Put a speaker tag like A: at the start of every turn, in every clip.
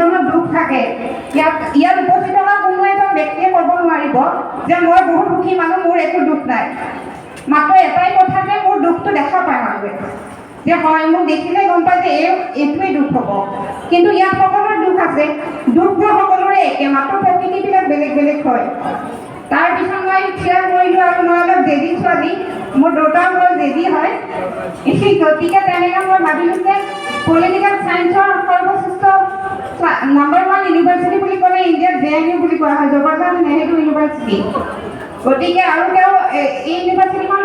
A: জীৱনত দুখ থাকে ইয়াত উপস্থিত হোৱা কোনো এজন ব্যক্তিয়ে ক'ব নোৱাৰিব যে মই বহুত সুখী মানুহ, মোৰ একো দুখ নাই। মাত্ৰ এটাই কথা যে মোৰ দুখটো দেখা পায় মানুহে, যে হয় মোক দেখিলে গম পায় যে এইটোৱেই দুখ হ'ব। কিন্তু ইয়াত সকলোৰে দুখ আছে, দুখবোৰ সকলোৰে একে, মাত্ৰ প্ৰকৃতিবিলাক বেলেগ বেলেগ হয়। তাৰপিছত মই থিয় কৰিলোঁ আৰু মই অলপ জেদি ছোৱালী, মোৰ দেউতাও বৰ জেদি হয়। গতিকে তেনেকৈ মই ভাবিলোঁ যে পলিটিকেল চায়েন্সৰ সৰ্বশ্ৰেষ্ঠ নাম্বাৰ 1 ইউনিভাৰ্চিটি বুলি ক'লে ইণ্ডিয়াত JNU বুলি কোৱা হয়, জৱাহৰলাল নেহৰু ইউনিভাৰ্চিটি। গতিকে আৰু তেওঁ এই ইউনিভাৰ্চিটিখন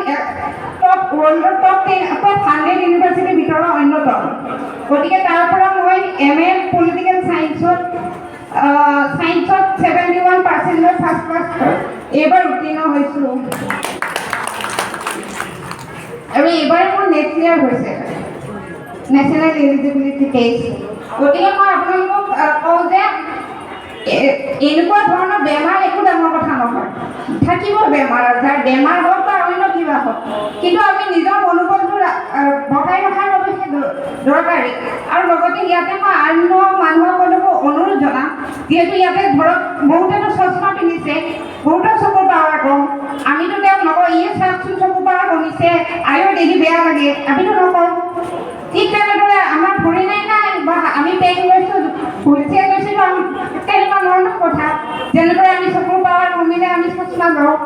A: ৱৰ্ল্ডৰ টপ 100 ইউনিভাৰ্চিটিৰ ভিতৰত অন্যতম। গতিকে তাৰ পৰা মই MA পলিটিকেল চায়েন্সত 71% লৈ ফাৰ্ষ্ট ক্লাছ এইবাৰ উত্তীৰ্ণ হৈছোঁ। আৰু এইবাৰ মোৰ নেক্সট ইয়াৰ হৈছে নেশ্যনেল এলিজিবিলিটি টেষ্ট। গতিকে মই আপোনালোকক কওঁ যে এনেকুৱা ধৰণৰ বেমাৰ একো ডাঙৰ কথা নহয়, থাকিব বেমাৰ আজাৰ, বেমাৰ হওক বা অন্য কিবা হওক, কিন্তু আমি নিজৰ মনোবলটো বঢ়াই ৰখাৰ বাবে দৰকাৰী। আৰু লগতে ইয়াতে মই অন্য মানুহসকলকো অনুৰোধ জনাম, যিহেতু ইয়াতে ধৰক বহুতেতো চশমা পিন্ধিছে, বহুতৰ চকুৰ পাৱাৰ কম, আমিতো তেওঁক নকওঁ ইয়ে চাওকচোন চকুৰ পাৱাৰ কমিছে, আয়ো দেখি বেয়া লাগে, আমিতো নকওঁ। ঠিক তেনেদৰে আমাৰ ভৰি নাই বা আমি পেন লৈছোঁ, হুইলচেয়াৰ লৈছিলোঁ, তেনেকুৱা ধৰণৰ কথা। যেনেদৰে আমি চকুৰ পাৱাৰ কমিলে আমি চশমা লওঁ,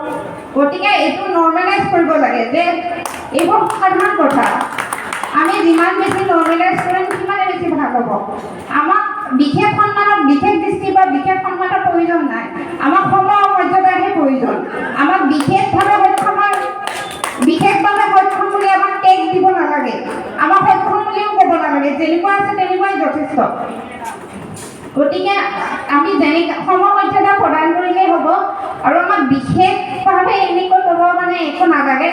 A: গতিকে এইটো নৰ্মেলাইজ কৰিব লাগে যে এইবোৰ সাধাৰণ কথা। আমি যিমান বেছি নৰ্মেলাইজ কৰিম সিমানে বেছি ভাল হ'ব। আমাক বিশেষ সন্মানৰ, বিশেষ দৃষ্টি বা বিশেষ সন্মানৰ প্ৰয়োজন নাই, আমাক সম মৰ্যাদাৰহে প্ৰয়োজন। আমাক বিশেষভাৱে সক্ষম বুলি আমাক টেগ দিব নালাগে, আমাক সক্ষম বুলিও ক'ব নালাগে, যেনেকুৱা আছে তেনেকুৱাই যথেষ্ট। গতিকে আমি যেনেকৈ সম মৰ্যাদা প্ৰদান কৰিলেই হ'ব, আৰু আমাক বিশেষভাৱে এনেকৈ ক'ব মানে একো নালাগে।